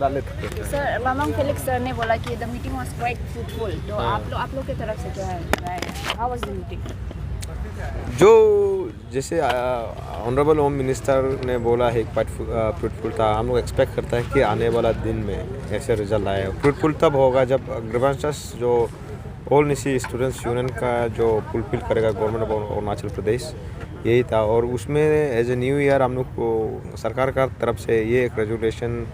डाले थे। Sir Mamang Felix sir ने बोला कि the meeting was quite fruitful, तो आप लोग की तरफ से क्या है, हाउ वाज द मीटिंग? जो जैसे ऑनरेबल होम मिनिस्टर ने बोला है क्वाइट फ्रूटफुल था। हम लोग एक्सपेक्ट करते हैं कि आने वाला दिन में ऐसे रिजल्ट आए। फ्रूटफुल तब होगा जब ग्रीवेंसेस जो ऑल निसी स्टूडेंट्स यूनियन का जो फुलफिल करेगा गवर्नमेंट ऑफ अरुणाचल प्रदेश, यही था। और उसमें एज ए न्यू ईयर हम लोग को सरकार का तरफ से ये एक रेजुलेशन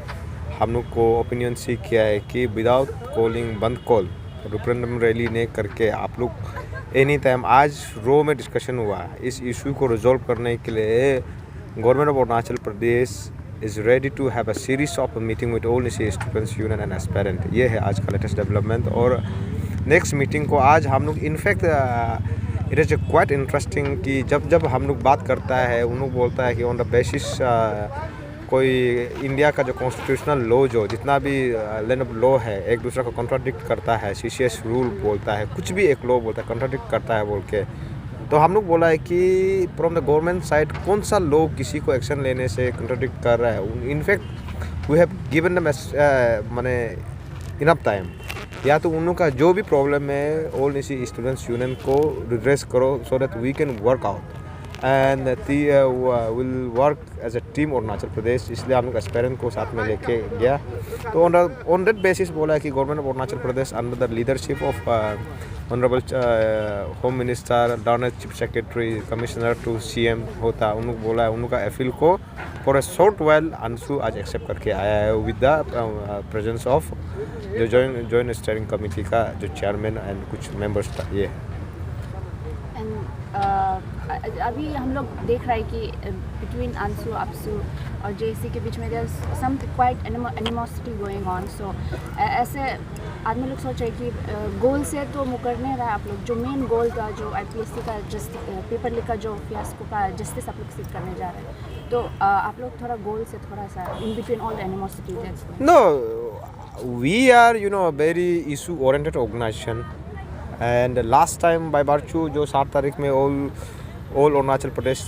हम लोग को ओपिनियन सीख किया है कि विदाउट कॉलिंग बंद कॉल रेफरेंडम रैली ने करके आप लोग एनी टाइम, आज रो में डिस्कशन हुआ इस इशू को रिजॉल्व करने के लिए government of Arunachal Pradesh is ready to have a series of meeting with all Nyishi students union and aspirant. ये है आज का लेटेस्ट डेवलपमेंट। और नेक्स्ट मीटिंग को आज हम लोग in fact it is quite interesting कि जब हम लोग बात करता है उन लोग बोलता है कि ऑन द बेसिस कोई इंडिया का जो कॉन्स्टिट्यूशनल लॉ जो जितना भी लैंड ऑफ लॉ है एक दूसरे को कॉन्ट्राडिक्ट करता है। सीसीएस रूल बोलता है, कुछ भी एक लॉ बोलता है कॉन्ट्राडिक्ट करता है बोल के। तो हम लोग बोला है कि फ्रॉम द गवर्नमेंट साइड कौन सा लॉ किसी को एक्शन लेने से कॉन्ट्राडिक्ट कर रहा है। In fact we have given them माने इनफ टाइम, या तो उन लोग का जो भी प्रॉब्लम है ऑल निसी स्टूडेंट्स यूनियन को रिड्रेस करो so that we can work out and will work as a team Arunachal Pradesh. इसलिए हम लोग एस्पेरेंट को साथ में लेके गया। तो ऑन दैट बेसिस बोला है कि government of Arunachal Pradesh under the leadership of honourable home minister, direct chief secretary, commissioner to CM होता, उन लोग बोला है उन लोग का अपील को for a short while Anshu आज एक्सेप्ट करके आया है विद द प्रेजेंस ऑफ जो जॉइंट स्टीयरिंग कमेटी का जो चेयरमैन एंड कुछ मेंबर्स था। ये अभी हम लोग देख रहे हैं कि बिटवीन अंशु, अपसु और जेसी के बीच में there some quite animosity going on. So ऐसे आदमी लोग सोच रहे कि गोल से तो मुकर नहीं रहा आप लोग, जो मेन गोल था जो आईपीएससी का पेपर लीक का जो फियास्को का जस्टिस आप लोग सीख करने जा रहे हैं, तो आप लोग थोड़ा गोल से थोड़ा सा in between all animosity that's no, we are very issue oriented organisation and last time by virtue जो 7 तारीख में all Arunachal Pradesh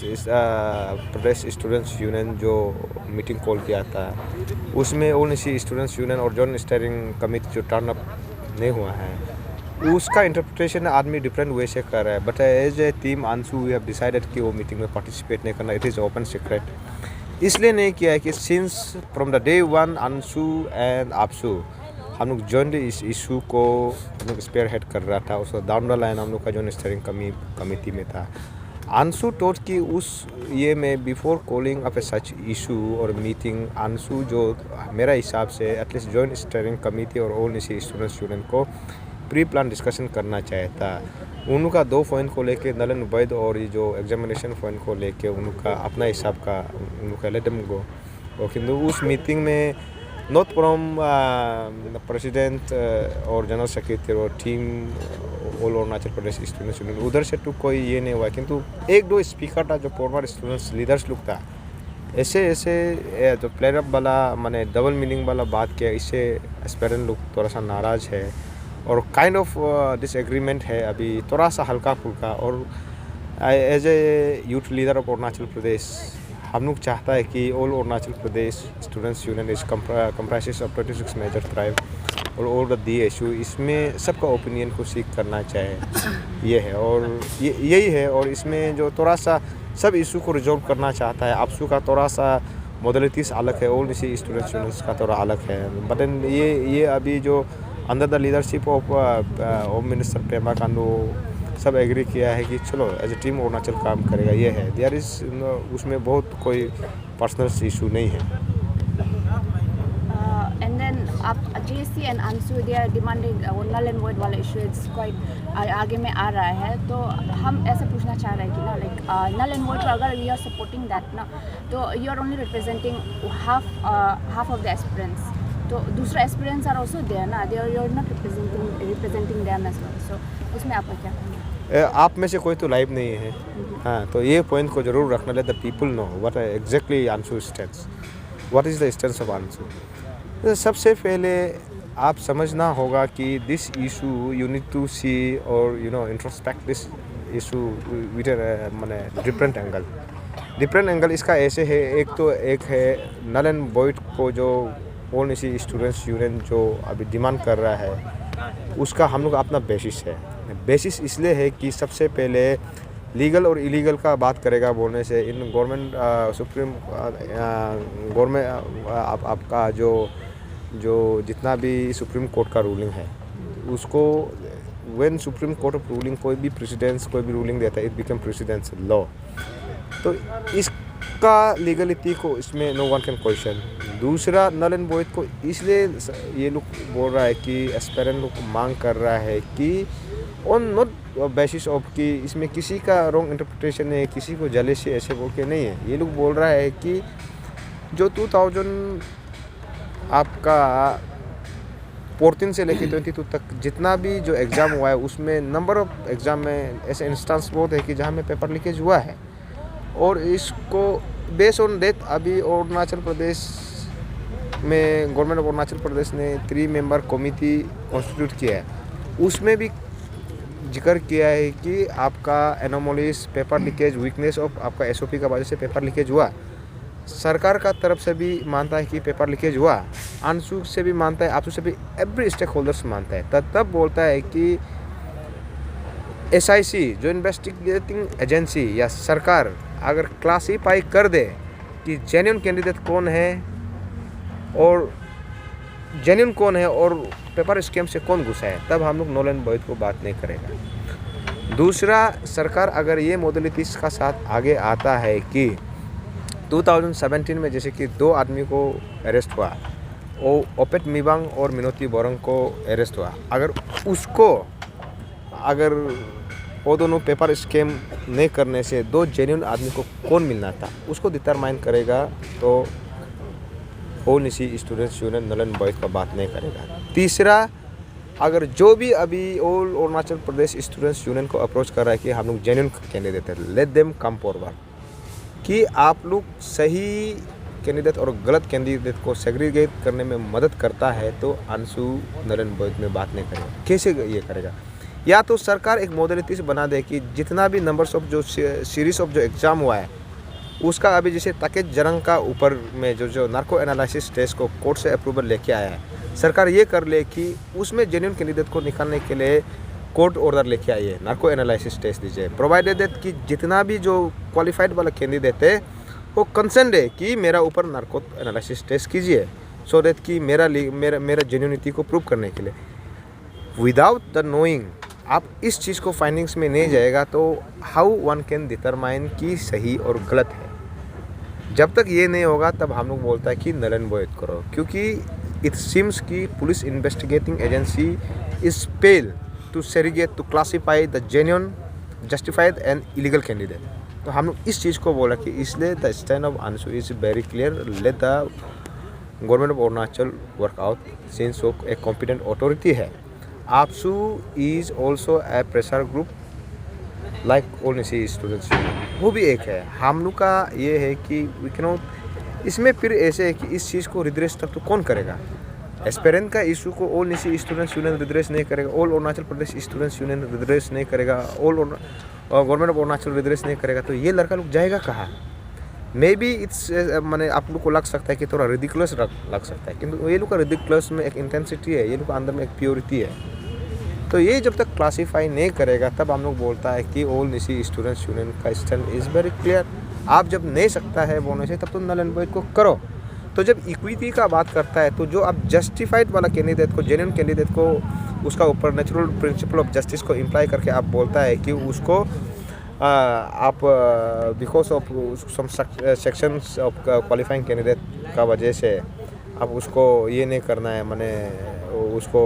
students union जो मीटिंग कॉल किया था उसमें ऑल निसी स्टूडेंट्स यूनियन और जॉइंट स्टीयरिंग कमेटी जो टर्न अप नहीं हुआ है उसका इंटरप्रिटेशन आदमी डिफरेंट वे से कर रहा है। But as a team ANSU we have decided कि वो मीटिंग में पार्टिसिपेट नहीं करना, इट इज़ ओपन सीक्रेट। इसलिए नहीं किया है कि since from the day one ANSU and APSU हम लोग जॉइंट इस इशू को हम लोग स्पेयर हेड कर रहा था। उसका डाउन द लाइन हम लोग का जॉइंट स्टीयरिंग कमेटी में था। अंशु टोट की उस ये में बिफोर कॉलिंग अप ए सच इशू और मीटिंग अंशु जो मेरा हिसाब से एटलीस्ट जॉइंट स्टीयरिंग कमेटी और ऑल निसी स्टूडेंट्स यूनियन को प्री प्लान डिस्कशन करना चाहता। उनका 2 पॉइंट को लेके नलन वैद और ये जो एग्जामिनेशन पॉइंट को लेके उनका अपना हिसाब का उनका लेट देम गो। और किंतु उस मीटिंग में नॉट फ्रॉम प्रेसिडेंट और जनरल सेक्रेटरी और team all Arunachal Pradesh students union उधर से तो कोई ये नहीं हुआ। किंतु 1-2 स्पीकर था जो फॉर्मर स्टूडेंट्स लीडर्स लोग था, ऐसे जो प्लेयर अप वाला माने डबल मीनिंग वाला बात किया, इससे एस्पेरेंट लोग थोड़ा सा नाराज़ है और काइंड ऑफ डिसएग्रीमेंट है अभी थोड़ा सा हल्का फुल्का। और as a youth leader of Arunachal Pradesh हम लोग चाहता है कि all Arunachal Pradesh students union is comprises of 26 major tribe और ऑल द DSU, इसमें सबका ओपिनियन को सीख करना चाहे ये है और यही है। और इसमें जो थोड़ा सा सब इशू को रिजॉल्व करना चाहता है। अपसू का थोड़ा सा मॉडलिटीज़ अलग है, ऑल निसी स्टूडेंट्स यूनियंस का थोड़ा अलग है। बट ये अभी जो under the leadership of home minister Pema Khandu सब एग्री किया है कि चलो एज ए टीम अरुणाचल काम करेगा। ये है देयर इज उसमें बहुत कोई पर्सनल इशू नहीं है। एंड देन आप JC and ANSU they are demanding null and void वाला इशू इट्स क्वाइट आगे में आ रहा है। तो हम ऐसे पूछना चाह रहे हैं कि ना लाइक नल एंड वॉइड अगर वी आर सपोर्टिंग दैट ना, तो you are only representing half of the aspirants, तो दूसरा एस्पिरेंट्स आर ऑल्सो देयर ना, they are not representing them as well. So उसमें आपका क्या कहना है? आप में से कोई तो लाइव नहीं है, हाँ, तो ये पॉइंट को जरूर रखना let the people know what exactly ANSU stands, what is the stance of ANSU. सबसे पहले आप समझना होगा कि this issue you need to see और इंट्रोस्पेक्ट दिस इशू विद माने डिफरेंट एंगल। इसका ऐसे है, एक है नल एंड वॉइड को जो ऑल निसी स्टूडेंट्स यूनियन जो अभी डिमांड कर रहा है उसका हम लोग अपना बेसिस है। बेसिस इसलिए है कि सबसे पहले लीगल और इलीगल का बात करेगा बोलने से इन गवर्नमेंट सुप्रीम गवर्नमेंट आपका जो जितना भी सुप्रीम कोर्ट का रूलिंग है उसको when supreme court of ruling कोई भी रूलिंग देता है इट बिकम प्रेसिडेंस लॉ। तो इसका लीगलिटी को इसमें नो वन कैन क्वेश्चन। दूसरा नल एंड वॉइड को इसलिए ये लोग बोल रहा है कि एस्पेरेंट लोग मांग कर रहा है कि ऑन नॉट बेसिस ऑफ कि इसमें किसी का रॉन्ग इंटरप्रिटेशन है, किसी को जेलेसी ऐसे बोल के नहीं है। ये लोग बोल रहा है कि जो 2000 आपका 14 से लेकर 22 तक जितना भी जो एग्ज़ाम हुआ है उसमें नंबर ऑफ एग्ज़ाम में ऐसे इंस्टेंस बहुत है कि जहाँ में पेपर लीकेज हुआ है और इसको बेस्ड ऑन डेट अभी अरुणाचल प्रदेश में गवर्नमेंट ऑफ अरुणाचल प्रदेश ने 3 मेंबर कमेटी कॉन्स्टिट्यूट किया है। उसमें भी जिक्र किया है कि आपका anomalies paper leakage weakness of आपका एसओपी का वजह से पेपर लीकेज हुआ। सरकार का तरफ से भी मानता है कि पेपर लीकेज हुआ, अंशु से भी मानता है, आपसू से भी, एवरी स्टेक होल्डर्स मानता है। तब बोलता है कि SIC जो इन्वेस्टिगेटिंग एजेंसी या सरकार अगर क्लासीफाई कर दे कि जेन्युइन कैंडिडेट कौन है और जेन्युइन कौन है और पेपर स्कैम से कौन घुसा है, तब हम लोग नल एंड वॉइड को बात नहीं करेगा। दूसरा, सरकार अगर ये मॉडलिटीज का साथ आगे आता है कि 2017 में जैसे कि 2 आदमी को अरेस्ट हुआ, वो ओपेट मिबांग और मिनोती बोरंग को अरेस्ट हुआ, अगर वो दोनों पेपर स्कैम नहीं करने से 2 जेन्युइन आदमी को कौन मिलना था उसको डिटरमाइन करेगा, तो all Nyishi students union null and void का बात नहीं करेगा। तीसरा, अगर जो भी अभी all Arunachal Pradesh students union को अप्रोच कर रहा है कि हम लोग जेन्युइन कैंडिडेट है, लेट देम कम फॉरवर्ड, कि आप लोग सही कैंडिडेट और गलत कैंडिडेट को सेग्रीगेट करने में मदद करता है, तो अंशु नल एंड वॉइड में बात नहीं करेगा। कैसे ये करेगा? या तो सरकार एक मॉडलिटीज बना दे कि जितना भी नंबर्स ऑफ जो सीरीज ऑफ जो एग्ज़ाम हुआ है उसका अभी जैसे ताकेत जरंग का ऊपर में जो नार्को एनालिसिस टेस्ट को कोर्ट से अप्रूवल लेके आया है, सरकार ये कर ले कि उसमें जेन्युइन कैंडिडेट को निकालने के लिए कोर्ट ऑर्डर लेके आइए, नार्को एनालिसिस टेस्ट दीजिए, प्रोवाइडेड दैट कि जितना भी जो क्वालिफाइड वाला कैंडिडेट है वो कंसर्न है कि मेरा ऊपर नार्को एनालिसिस टेस्ट कीजिए, सो दैट कि मेरा जेन्युइनिटी को प्रूव करने के लिए। विदाउट द नोइंग आप इस चीज़ को फाइंडिंग्स में नहीं जाएगा तो हाउ वन कैन डिटरमाइन कि सही और गलत है। जब तक ये नहीं होगा तब हम लोग बोलता है कि नल एंड वॉइड करो, क्योंकि इट सीम्स कि police investigating agency is fail to segregate to classify the genuine justified and illegal candidate. तो हम लोग इस चीज़ को बोला कि इसलिए the stand of ANSU is very clear, let the government of Arunachal work out since वो एक कॉम्पिटेंट अथॉरिटी है। APSU is also a pressure group like all Nyishi students, वो भी एक है। हम लोग का ये है कि वी कैनॉट, इसमें फिर ऐसे है कि इस चीज़ को रिड्रेस तक तो कौन करेगा? एस्पेरेंट का इशू को all Nyishi students union redress नहीं करेगा, all Arunachal Pradesh students union redress नहीं करेगा, all government of Arunachal redress नहीं करेगा, तो ये लड़का लोग जाएगा कहाँ? मे बी इट्स मैंने आप लोग को लग सकता है कि थोड़ा रिडिकुलस लग सकता है, किंतु ये लोग का रिडिकुलस में एक इंटेंसिटी है, ये लोग का अंदर में एक प्योरिटी है। तो ये जब तक क्लासीफाई नहीं करेगा तब हम लोग बोलता है कि ऑल निसी स्टूडेंट्स यूनियन का स्टैंड इज़ वेरी क्लियर। आप जब नहीं सकता है बोलने से तब तो नल एंड वॉइड को करो। तो जब इक्विटी का बात करता है तो जो आप जस्टिफाइड वाला कैंडिडेट को, जेन्युइन कैंडिडेट को, उसका ऊपर नेचुरल प्रिंसिपल ऑफ जस्टिस को इम्प्लाई करके आप बोलता है कि उसको आप because of some sections of qualifying candidate का वजह से आप उसको ये नहीं करना है, माने उसको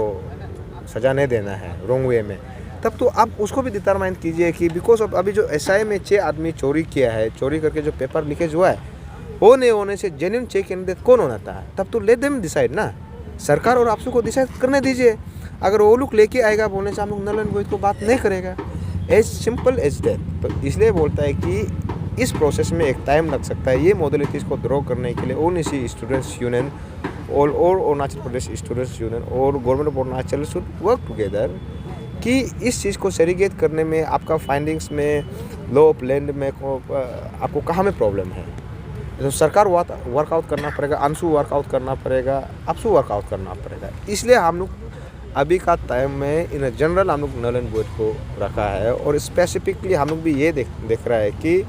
सज़ा नहीं देना है रॉन्ग वे में, तब तो आप उसको भी डिटरमाइन कीजिए कि बिकॉज ऑफ अभी जो SI में 6 आदमी चोरी किया है, चोरी करके जो पेपर लीकेज हुआ है, वो नहीं होने से जेन्युइन 6 कैंडिडेट कौन होना था, तब तो लेट देम डिसाइड ना। सरकार और आपसू को डिसाइड करने दीजिए। अगर वो लोग लेके आएगा बोलने से हम लोग नल एंड वॉइड को बात नहीं करेगा, एज सिंपल एज दैट। तो इसलिए बोलता है कि इस प्रोसेस में एक टाइम लग सकता है। ये मॉडलिटीज़ को ड्रॉ करने के लिए ऑल निसी स्टूडेंट्स यूनियन और अरुणाचल प्रदेश स्टूडेंट्स यूनियन और government of Arunachal should work together कि इस चीज़ को सेग्रीगेट करने में, आपका फाइंडिंग्स में, लॉ ऑफ लैंड में आपको कहाँ में प्रॉब्लम है, तो सरकार वर्कआउट करना पड़ेगा, अंशु वर्कआउट करना पड़ेगा, अपसु वर्कआउट करना पड़ेगा। इसलिए हम लोग अभी का टाइम में इन जनरल हम लोग नल एंड वॉइड को रखा है और स्पेसिफिकली हम लोग भी ये देख रहा है कि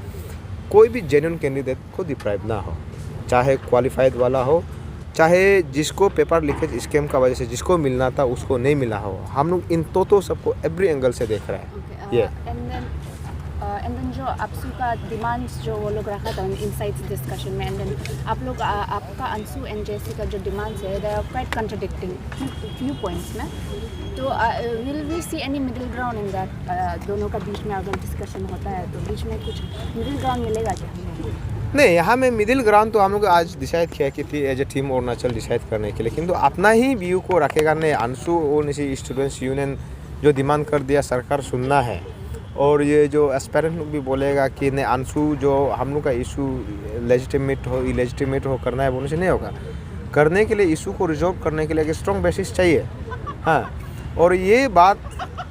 कोई भी जेन्युइन कैंडिडेट को डिप्राइव ना हो, चाहे क्वालिफाइड वाला हो, चाहे जिसको पेपर लीकेज स्कैम का वजह से जिसको मिलना था उसको नहीं मिला हो। हम लोग इन तो सबको एवरी एंगल से देख रहे हैं। ये एंड देन जो आपसू का डिमांड्स जो वो लोग रखा था इनसाइट्स डिस्कशन में, एंड देन आप लोग आपका अंशु एंड जेसी का जो डिमांड्स है they are quite contradicting few points में। तो will we see any middle ground in that? दोनों का बीच में अगर डिस्कशन होता है तो बीच में कुछ मिडिल ग्राउंड मिलेगा क्या? नहीं, यहाँ में मिडिल ग्राउंड तो हम लोग आज डिसाइड किया कि थी as a team Arunachal decide करने के लिए, किंतु अपना ही व्यू को रखेगा। नहीं, अंशु और इसी स्टूडेंट्स यूनियन जो डिमांड कर दिया सरकार सुनना है, और ये जो एस्पेरेंट लोग भी बोलेगा कि नहीं अंशु जो हम लोग का इशू लेजिटिमेट हो इलेजिटिमेट हो करना है बोलने से नहीं होगा। करने के लिए इशू को रिजॉल्व करने के लिए एक स्ट्रॉन्ग बेसिस चाहिए। हाँ, और ये बात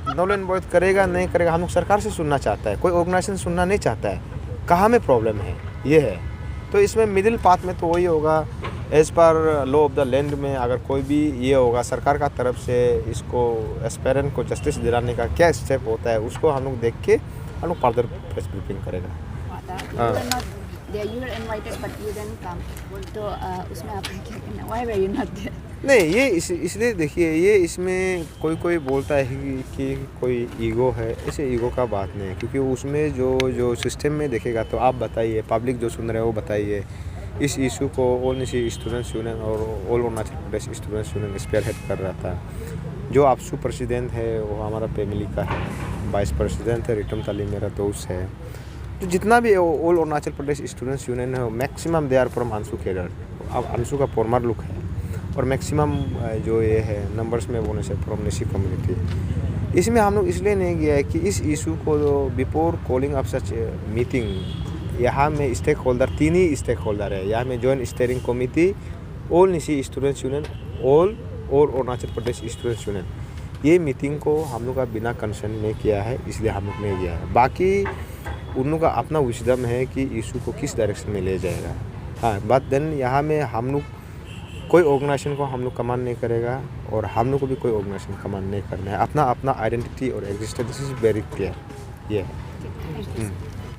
नल एंड वॉइड करेगा नहीं करेगा, हम लोग सरकार से सुनना चाहता है, कोई ऑर्गेनाइजेशन सुनना नहीं चाहता है कहाँ में प्रॉब्लम है, ये है। तो इसमें मिडिल पाथ में तो वही होगा, as per law of the land में अगर कोई भी ये होगा सरकार का तरफ से इसको एस्पेरेंट को जस्टिस दिलाने का क्या स्टेप होता है उसको हम लोग देख के हम लोग फर्दर प्रेस ब्रीफिंग करेगा। You were invited but you didn't come. तो उसमें आप क्या कहना? Why were you not there? नहीं, ये इसलिए देखिए, ये इसमें कोई बोलता है कि कोई ईगो है, ऐसे ईगो का बात नहीं है, क्योंकि उसमें जो सिस्टम में देखेगा तो आप बताइए, पब्लिक जो सुन रहे हैं वो बताइए, इस इशू को ऑल स्टूडेंट्स यूनियन और all Arunachal Pradesh students union spare head कर रहा था। जो आपसू प्रेसिडेंट है वो हमारा फैमिली का है, वाइस प्रेसिडेंट है रिटम ताली मेरा दोस्त है। तो जितना भी all Arunachal Pradesh students union है maximum they are from ANSU cadre. अब अंशु का फॉर्मर लुक है और मैक्सिमम जो ये है नंबर्स में बोलने से फ्रॉम निशी कम्युनिटी। इसमें हम लोग इसलिए नहीं गया है कि इस इशू को before calling up such meeting, यहाँ में स्टेक होल्डर 3 ही स्टेक होल्डर है। यहाँ में joint steering committee, all Nyishi students union, all Arunachal Pradesh students union, ये मीटिंग को हम लोग का बिना कंसर्न नहीं किया है, इसलिए हम लोग नहीं गया है। बाकी उन लोगों का अपना विजडम है कि इशू को किस डायरेक्शन में ले जाएगा। हाँ, बट देन यहाँ में हम लोग कोई ऑर्गेनाइजेशन को हम लोग कमांड नहीं करेगा और हम लोग को भी कोई ऑर्गेनाइजेशन कमांड नहीं करना है। अपना आइडेंटिटी और एग्जिस्टेंस इज वेरी क्लियर। ये है।